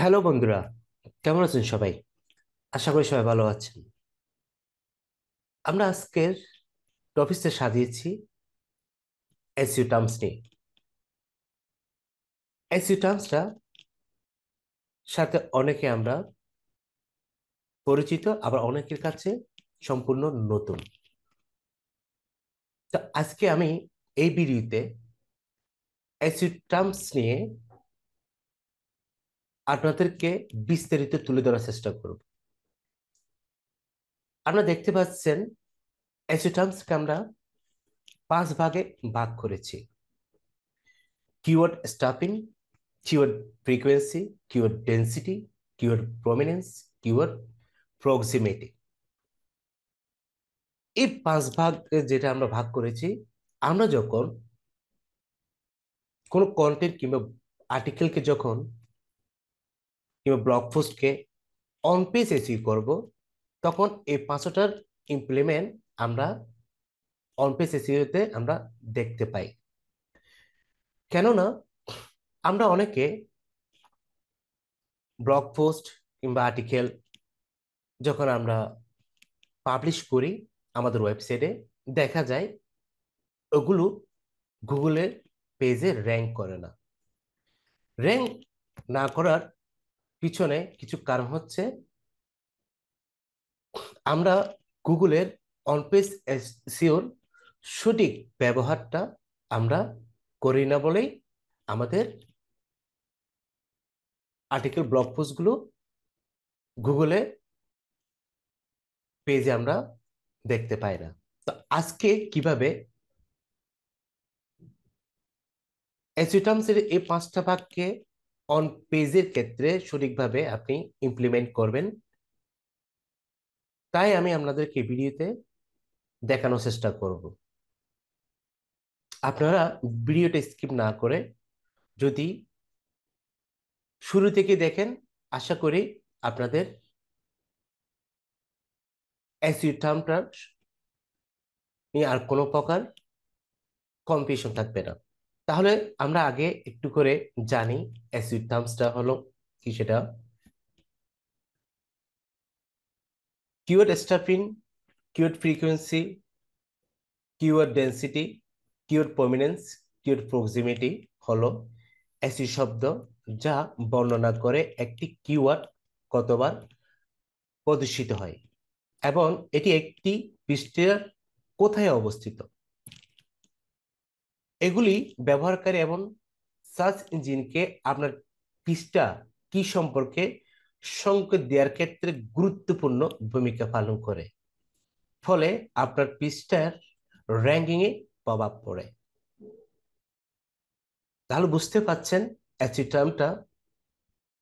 Hello বন্ধুরা, কেমন আছেন সবাই? আশা করি সবাই ভালো আছেন। আমরা আজকের টপিকসে সাজিয়েছি এসইও টার্মস নিয়ে। এসইও টার্মসটা সাথে অনেকে আমরা পরিচিত, আবার অনেকের কাছে সম্পূর্ণ নতুন। তো আজকে আমি এই ভিডিওতে এসইও টার্মস নিয়ে আপনাদেরকে বিস্তারিত তুলে ধরার চেষ্টা করব। আপনারা দেখতে পাচ্ছেন এসইও টার্মসকে আমরা 5 ভাগে ভাগ করেছি: keyword stuffing, keyword frequency, keyword density, keyword prominence, keyword proximity। এই 5 ভাগ যেটা আমরা ভাগ করেছি, আমরা যখন কোনো কন্টেন্ট কিংবা আর্টিকেলকে যখন কিংবা ব্লগ পোস্টকে অন পেজ এসিও করব, তখন এই 5টার ইমপ্লিমেন্ট আমরা অন পেজ এসিওতে আমরা দেখতে পাই। কেননা আমরা অনেকে ব্লগ পোস্ট কিংবা আর্টিকেল যখন আমরা পাবলিশ করি আমাদের ওয়েবসাইটে, দেখা যায় ওগুলো গুগলের পেজে র্যাঙ্ক করে না। র্যাঙ্ক না করার পিছনে কিছু কারণ হচ্ছে, আমরা গুগলের অন পেজ এসইওর সঠিক ব্যবহারটা আমরা করি না বলেই আমাদের আর্টিকেল ব্লগ পোস্টগুলো গুগলে পেজে আমরা দেখতে পাই না। তো আজকে কিভাবে এসইও টার্মসের এই 5টা ভাগকে অন পেজের ক্ষেত্রে সঠিকভাবে আপনি ইমপ্লিমেন্ট করবেন, তাই আমি আপনাদেরকে ভিডিওতে দেখানোর চেষ্টা করব। আপনারা ভিডিওটা স্কিপ না করে যদি শুরু থেকে দেখেন, আশা করি আপনাদের এসইও টার্মটা নিয়ে আর কোনো প্রকার কনফিউশন থাকবে না। তাহলে আমরা আগে একটু করে জানি এসইও টার্মসটা হলো কি। সেটা keyword stuffing, keyword frequency, keyword density, keyword prominence, keyword proximity হলো এসইও শব্দ, যা বর্ণনা করে একটি কিওয়ার্ড কতবার প্রদর্শিত হয় এবং এটি একটি পৃষ্ঠার কোথায় অবস্থিত। এগুলি ব্যবহারকারী এবং সার্চ ইঞ্জিনকে আপনার পৃষ্ঠা কি সম্পর্কে সংকেত দেওয়ার ক্ষেত্রে গুরুত্বপূর্ণ ভূমিকা পালন করে, ফলে আপনার পৃষ্ঠার র্যাঙ্কিং এ প্রভাব পড়ে। তাহলে বুঝতে পাচ্ছেন এসইও টার্মটা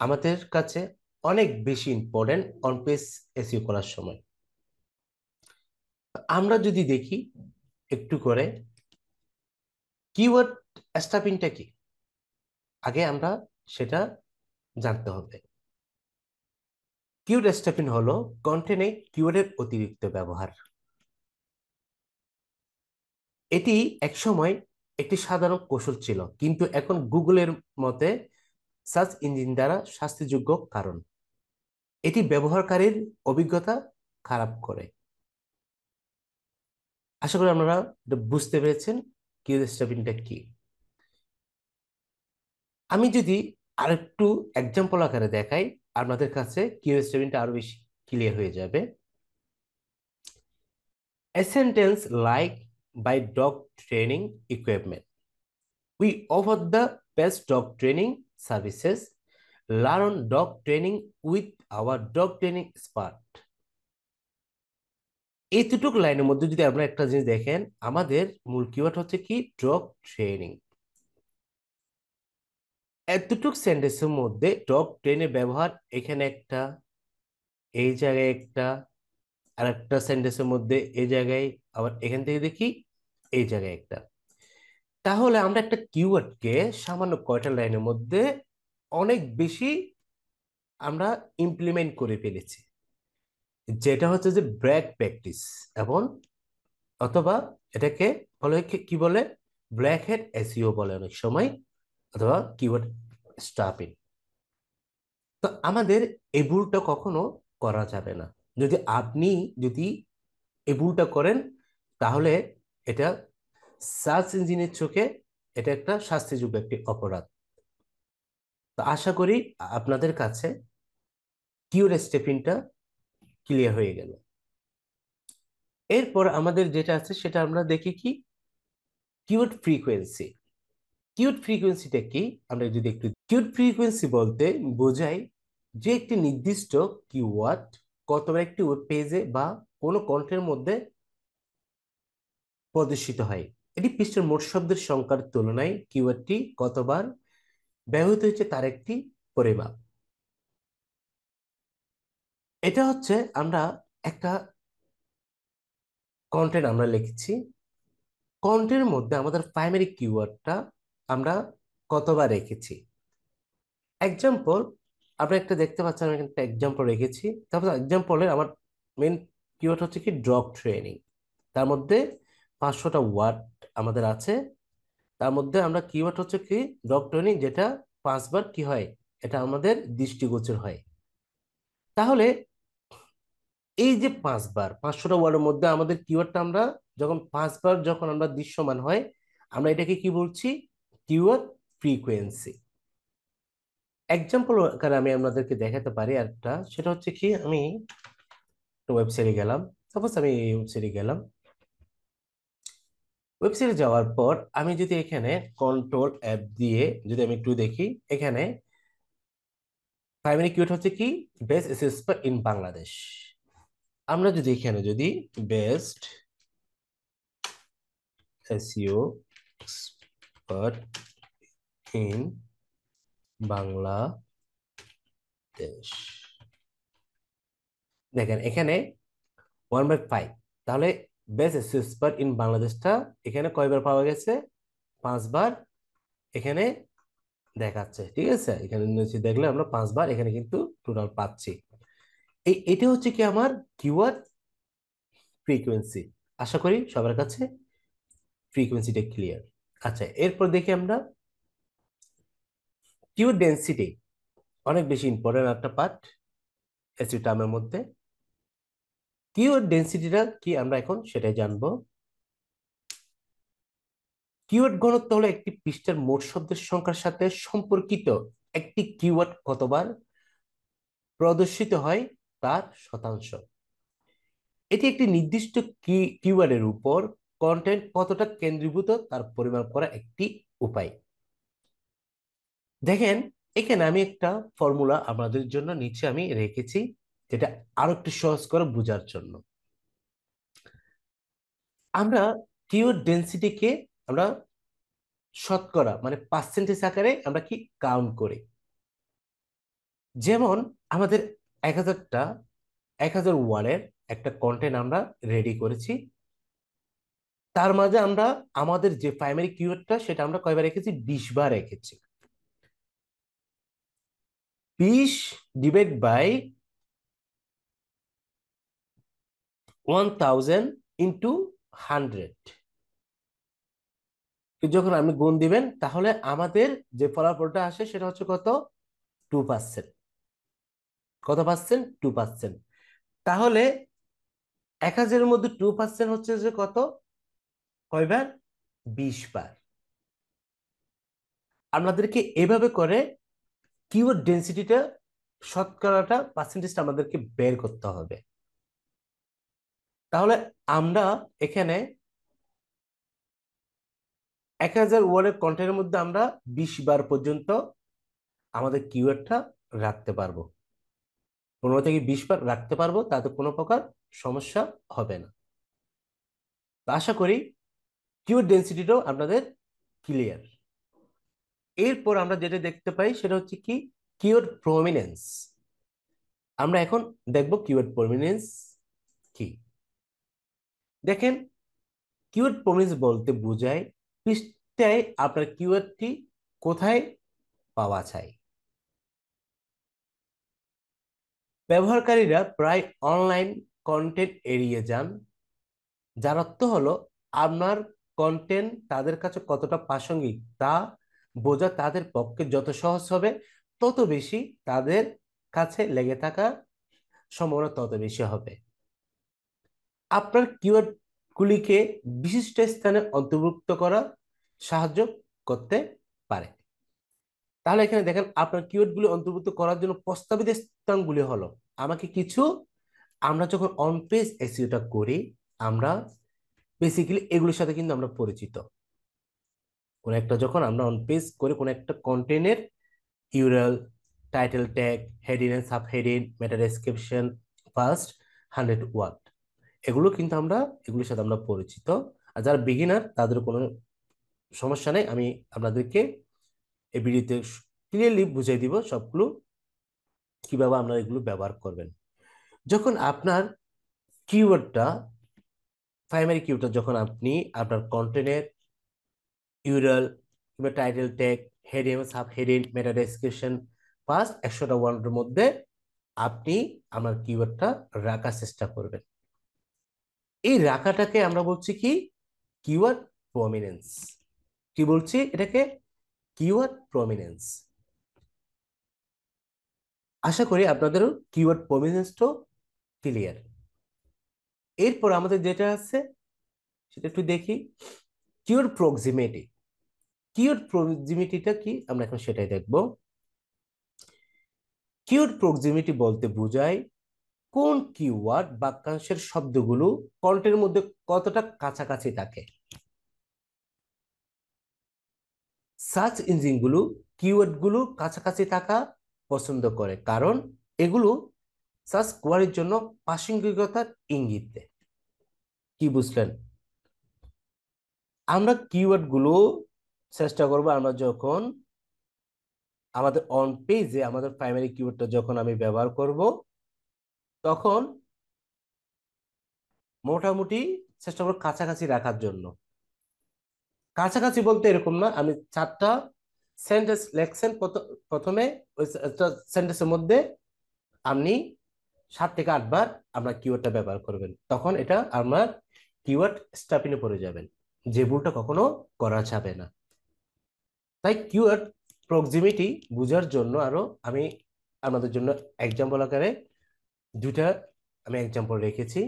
আমাদের কাছে অনেক বেশি ইম্পর্টেন্ট অন পেজ এসইও করার সময়। আমরা যদি দেখি একটু করে কিওয়ার্ড স্টাফিংটা কি, আগে আমরা সেটা জানতে হবে। কিওয়ার্ড স্টাফিং হলো কন্টেন্টে কিওয়ার্ডের অতিরিক্ত ব্যবহার। এটি একসময় একটি সাধারণ কৌশল ছিল, কিন্তু এখন গুগলের মতে সার্চ ইঞ্জিন দ্বারা শাস্তিযোগ্য, কারণ এটি ব্যবহারকারীর অভিজ্ঞতা খারাপ করে। আশা করি আপনারা এটা বুঝতে পেরেছেন কিওয়ার্ড স্টাফিংটা কি। আমি যদি আরেকটু এক্সাম্পল আকারে দেখাই, আপনাদের কাছে কিওয়ার্ড স্টাফিংটা আরো বেশি ক্লিয়ার হয়ে যাবে। A sentence like, by dog training equipment. We offer the best dog training services. Learn dog training with our dog training expert. এইটুকু লাইনের মধ্যে যদি আপনারা একটা জিনিস দেখেন, আমাদের মূল কিওয়ার্ড হচ্ছে কি ডগ ট্রেনিং। এতটুক সেন্টেন্সের মধ্যে ডগ ট্রেনের ব্যবহার এখানে একটা, এই জায়গায় একটা, আর একটা সেন্টেন্সের মধ্যে এই জায়গায়, আবার এখান থেকে দেখি এই জায়গায় একটা। তাহলে আমরা একটা কিওয়ার্ডকে সামান্য কয়টা লাইনের মধ্যে অনেক বেশি আমরা ইমপ্লিমেন্ট করে ফেলেছি, যেটা হচ্ছে যে ব্র্যাক প্র্যাকটিস, এবং অথবা এটাকে বলে কি বলে, ব্ল্যাক হেড এসইও বলে অনেক সময়, অথবা কিওয়ার্ড স্টাফিং। তো আমাদের এই ভুলটা কখনো করা যাবে না। যদি আপনি যদি এই ভুলটা করেন, তাহলে এটা সার্চ ইঞ্জিনের চোখে এটা একটা শাস্তিযোগ্য একটি অপরাধ। তো আশা করি আপনাদের কাছে কিউর স্টেপিংটা ক্লিয়ার হয়ে গেল। এরপর আমাদের যেটা আছে সেটা আমরা দেখি কি, কিউট ফ্রিকোয়েন্সি। কিউট ফ্রিকোয়েন্সিটা কি আমরা যদি একটু, কিউট ফ্রিকোয়েন্সি বলতে বোঝায় যে একটি নির্দিষ্ট কিওয়ার্ড কতবার একটি ওয়েব পেজে বা কোনো কন্টেন্টের মধ্যে প্রদর্শিত হয়। এটি পৃষ্ঠের মোট শব্দের সংখ্যার তুলনায় কিওয়ার্ডটি কতবার ব্যবহৃত হয়েছে তার একটি পরিমাপ। এটা হচ্ছে আমরা একটা কন্টেন্ট আমরা লিখেছি, কন্টেন্টের মধ্যে আমাদের প্রাইমারি কিওয়ার্ডটা আমরা কতবার রেখেছি। এক্সাম্পল, আপনি একটা দেখতে পাচ্ছেন, আমি একটা এক্সাম্পল রেখেছি। তারপর এক্সাম্পলের আমার মেন কিওয়ার্ড হচ্ছে কি ড্রপ ট্রেনিং। তার মধ্যে 500টা ওয়ার্ড আমাদের আছে। তার মধ্যে আমরা কিওয়ার্ড হচ্ছে কি ড্রপ ট্রেনিং, যেটা 5বার কি হয়, এটা আমাদের দৃষ্টিগোচর হয়। তাহলে এই যে 5বার 500টা ওয়ার্ডের মধ্যে আমাদের কিওয়ার্ডটা আমরা যখন 5বার যখন আমরা দৃশ্যমান হয়, আমরা এটাকে কি বলছি, কিওয়ার্ড ফ্রিকোয়েন্সি। এক্সাম্পল আকারে আমি আপনাদেরকে দেখাতে পারি একটা, সেটা হচ্ছে কি, আমি ওয়েবসাইটে গেলাম। সাপোজ আমি এই ওয়েবসাইটে গেলাম। ওয়েবসাইটে যাওয়ার পর আমি যদি এখানে কন্ট্রোল অ্যাপ দিয়ে যদি আমি একটু দেখি, এখানে প্রাইমারি কিওয়ার্ড হচ্ছে কি বেস্ট এসএসপি ইন বাংলাদেশ। আমরা যদি এখানে যদি best SEO expert in Bangladesh, দেখেন এখানে 1/5। তাহলে বেস্ট এসইও এক্সপার্ট ইন বাংলাদেশটা এখানে কয়বার পাওয়া গেছে, 5বার এখানে দেখাচ্ছে। ঠিক আছে, এখানে নিচে দেখলে আমরা 5বার এখানে কিন্তু টোটাল পাচ্ছি। এটা হচ্ছে কি আমার কিওয়ার্ড ফ্রিকোয়েন্সি। আশা করি সবার কাছে ফ্রিকোয়েন্সিটা ক্লিয়ার। আচ্ছা, এরপর দেখি আমরা কিওয়ার্ড ডেন্সিটি। অনেক বেশি ইম্পর্টেন্ট একটা পার্ট এসইও টার্মের মধ্যে। কিওয়ার্ড ডেন্সিটিটা কি আমরা এখন সেটাই জানবো। কিওয়ার্ড ঘনত্ব হলো একটি পৃষ্ঠার মোট শব্দের সংখ্যার সাথে সম্পর্কিত একটি কিওয়ার্ড কতবার প্রদর্শিত হয় তার শতাংশ। এটি একটি নির্দিষ্ট কিওয়ার্ডের উপর কন্টেন্ট কতটা কেন্দ্রীভূত তার পরিমাপ করা একটি উপায়। দেখেন এখানে আমি একটা ফর্মুলা আপনাদের জন্য নিচে আমি রেখেছি, যেটা আরো একটু সহজ করে বোঝার জন্য। আমরা কিওয়ার্ড ডেন্সিটিকে আমরা শতকরা মানে পার্সেন্টেজ আকারে আমরা কি কাউন্ট করি। যেমন আমাদের 1000 ওয়ার্ডের একটা কন্টেন্ট আমরা রেডি করেছি, তার মাঝে আমরা আমাদের যে প্রাইমারি কিওয়ার্ডটা সেটা আমরা কয়বার রেখেছি, 20বার রেখেছি। 20 ডিভাইড বাই 1000 ইন্টু 100, যখন আপনি গুণ দিবেন তাহলে আমাদের যে ফলাফলটা আসে সেটা হচ্ছে কত, 2%। কত পার্সেন্ট, 2%। তাহলে 1000-এর মধ্যে 2% হচ্ছে যে কত, কয়বার, 20বার। আপনাদেরকে এভাবে করে কিওয়ার্ড ডেন্সিটিটা শতকরাটা পার্সেন্টেজটা আমাদেরকে বের করতে হবে। তাহলে আমরা এখানে 1000 ওয়ার্ডের কন্টেন্টের মধ্যে আমরা 20বার পর্যন্ত আমাদের কিওয়ার্ডটা রাখতে পারবো, 15 থেকে 20বার রাখতে পারবো, তাতে কোনো প্রকার সমস্যা হবে না। তো আশা করি কিওয়ার্ড ডেন্সিটিটাও আপনাদের ক্লিয়ার। এরপর আমরা যেটা দেখতে পাই সেটা হচ্ছে কি কিওয়ার্ড প্রমিনেন্স। আমরা এখন দেখব কিওয়ার্ড প্রমিনেন্স কি। দেখেন, কিওয়ার্ড প্রমিনেন্স বলতে বোঝায় পৃষ্ঠায় আপনার কিওয়ার্ডটি কোথায় পাওয়া যায়। ব্যবহারকারীরা প্রায় অনলাইন কন্টেন্ট এড়িয়ে যান, যার অর্থ হলো আপনার কন্টেন্ট তাদের কাছে কতটা প্রাসঙ্গিক তা বোঝা তাদের পক্ষে যত সহজ হবে, তত বেশি তাদের কাছে লেগে থাকা সম্ভাবনা তত বেশি হবে। আপনার কিওয়ার্ড গুলিকে বিশিষ্ট স্থানে অন্তর্ভুক্ত করা সাহায্য করতে পারে। তাহলে এখানে দেখেন আপনার কিওয়ার্ড গুলি অন্তর্ভুক্ত করার জন্য প্রস্তাবিত স্থানগুলি হলো আমাকে কিছু, আমরা যখন অন পেজ এসইওটা করি আমরা বেসিক্যালি এগুলোর সাথে কিন্তু আমরা পরিচিত। কোন একটা যখন আমরা অন পেজ করে কোন একটা কন্টেন্টের URL, title tag, heading and subheading, meta description, first 100 word, এগুলো কিন্তু আমরা এগুলোর সাথে আমরা পরিচিত। আর যারা বিগিনার তাদের কোনো সমস্যা নেই, আমি আপনাদেরকে এই ভিডিওতে ক্লিয়ারলি বুঝিয়ে দিব সবগুলো কিভাবে আপনারা এগুলো ব্যবহার করবেন। যখন আপনার কিওয়ার্ডটা, প্রাইমারি কিওয়ার্ডটা যখন আপনি আপনার কন্টেন্টের ইউরাল কিংবা title tag, heading, sub heading, meta description, first 100টা ওয়ার্ডের মধ্যে আপনি আমার কিওয়ার্ডটা রাখার চেষ্টা করবেন। এই রাখাটাকে আমরা বলছি কি কিওয়ার্ড প্রমিনেন্স। কি বলছি এটাকে? Keyword prominence. আশা করি আপনাদেরও কিওয়ার্ড প্রমিনেন্সটাও ক্লিয়ার। এরপর আমাদের যেটা আছে সেটা একটু দেখি, কিওয়ার্ড প্রক্সিমিটি। কিওয়ার্ড প্রক্সিমিটিটা কি আমরা এখন সেটাই দেখব। কিওয়ার্ড প্রক্সিমিটি বলতে বোঝায় কোন কিওয়ার্ড বাক্যাংশের শব্দগুলো কন্টেন্টের মধ্যে কতটা কাছাকাছি থাকে। সার্চ ইঞ্জিনগুলো কিওয়ার্ডগুলো কাছাকাছি থাকা পছন্দ করে, কারণ এগুলো সার্চ কোয়ারির জন্য প্রাসঙ্গিকতার ইঙ্গিত দেয়। কি বুঝলেন? আমরা কিওয়ার্ডগুলো চেষ্টা করব আমরা যখন আমাদের অন পেজে আমাদের প্রাইমারি কিওয়ার্ডটা যখন আমি ব্যবহার করব তখন মোটামুটি চেষ্টা করব কাছাকাছি রাখার জন্য। কাছাকাছি বলতে এরকম না, আমি 4টা সেন্টেন্স লেখছেন প্রথমে, ওই সেন্টেন্সের মধ্যে আপনি 7 থেকে 8 বার আপনার কিওয়ার্ডটা ব্যবহার করবেন, তখন এটা আমার কিওয়ার্ড স্ট্যাপিনে পড়ে যাবেন, যে ভুলটা কখনো করা যাবে না। তাই কিওয়ার্ড প্রক্সিমিটি বোঝার জন্য আরো আমি আপনাদের জন্য এক্সাম্পল আকারে 2টা আমি এক্সাম্পল রেখেছি।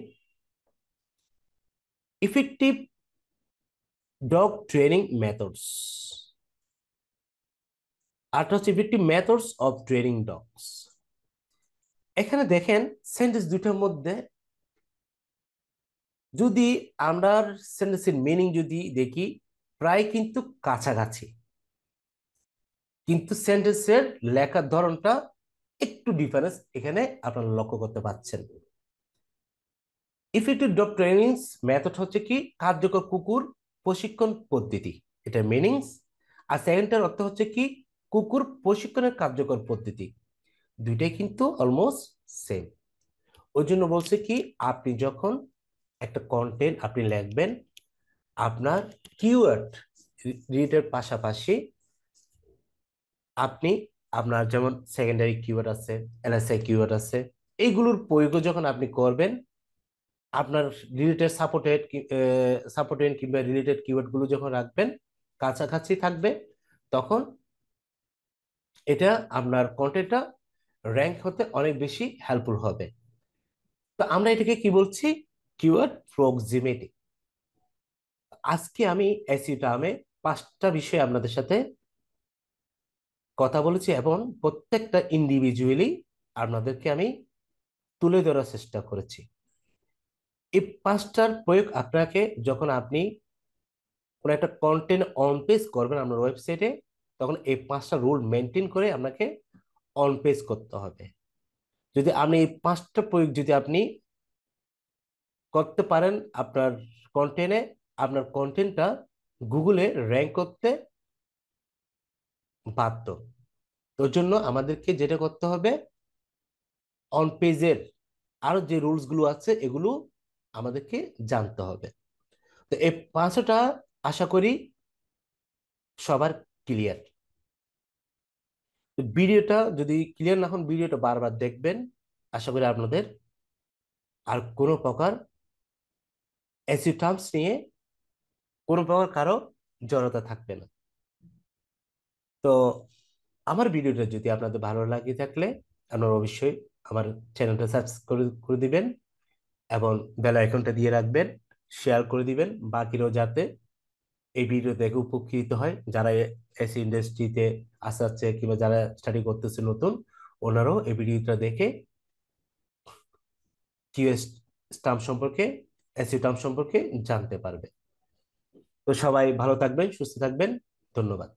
ইফেক্টিভ ডগ ট্রেনিং মেথডস, আর হচ্ছে effective methods of training dogs. এখানে দেখেন সেন্টেন্স 2টার মধ্যে যদি আমরা সেন্টেন্সের মিনিং যদি দেখি প্রায় কিন্তু কাছাকাছি, কিন্তু সেন্টেন্সের লেখার ধরনটা একটু ডিফারেন্স এখানে আপনারা লক্ষ্য করতে পারছেন। ইফেক্টিভ ডগ ট্রেনিং মেথড হচ্ছে কি কার্যকর কুকুর প্রশিক্ষণ পদ্ধতি, এটা মিনিংস। আর সেকেন্ডটার অর্থ হচ্ছে কি কুকুর প্রশিক্ষণের কার্যকর পদ্ধতি। দুইটাই কিন্তু অলমোস্ট সেম। ওই জন্য বলছে কি আপনি যখন একটা কন্টেন্ট আপনি লিখবেন আপনার কিওয়ার্ড রিলেটেড পাশাপাশি আপনি আপনার যেমন সেকেন্ডারি কিওয়ার্ড আছে, এলএসআই কিওয়ার্ড আছে, এইগুলোর প্রয়োগ যখন আপনি করবেন আপনার রিলেটেড সাপোর্টেড কিংবা রিলেটেড কিওয়ার্ড গুলো যখন রাখবেন কাছাকাছি থাকবে, তখন এটা আপনার কন্টেন্টটা র্যাঙ্ক হতে অনেক বেশি হেল্পফুল হবে। তো আমরা এটাকে কি বলছি? Keyword proximity. আজকে আমি এসইও টার্মে 5টা বিষয় আপনাদের সাথে কথা বলেছি এবং প্রত্যেকটা ইন্ডিভিজুয়ালি আপনাদেরকে আমি তুলে ধরার চেষ্টা করেছি। এই 5টার প্রয়োগ আপনাকে যখন আপনি কোনো একটা কন্টেন্ট অন পেজ করবেন আপনার ওয়েবসাইটে, তখন এই 5টা রুল মেনটেন করে আপনাকে অন পেজ করতে হবে। যদি আপনি এই 5টা প্রয়োগ যদি আপনি করতে পারেন আপনার কন্টেন্টে, আপনার কন্টেন্টটা গুগলে র্যাঙ্ক করতে বাধ্য। তোর জন্য আমাদেরকে যেটা করতে হবে অন পেজের আরো যে রুলস গুলো আছে এগুলো আমাদেরকে জানতে হবে। তো এই 5টা আশা করি সবার ক্লিয়ার। ভিডিওটা যদি ক্লিয়ার না হন ভিডিওটা বারবার দেখবেন, আশা করি আপনাদের আর কোনো প্রকার এসইও টার্মস নিয়ে কোনো প্রকার কারো জড়তা থাকবে না। তো আমার ভিডিওটা যদি আপনাদের ভালো লাগে থাকলে আপনারা অবশ্যই আমার চ্যানেলটা সাবস্ক্রাইব করে করে দিবেন এবং বেল আইকনটা দিয়ে রাখবেন, শেয়ার করে দিবেন বাকিরাও যাতে এই ভিডিও দেখে উপকৃত হয়, যারা এসি ইন্ডাস্ট্রিতে আসাচ্ছে কিংবা যারা স্টাডি করতেছে নতুন, ওনারাও এই ভিডিওটা দেখে কিউএস টার্ম সম্পর্কে, এসি টার্ম সম্পর্কে জানতে পারবে। তো সবাই ভালো থাকবেন, সুস্থ থাকবেন। ধন্যবাদ।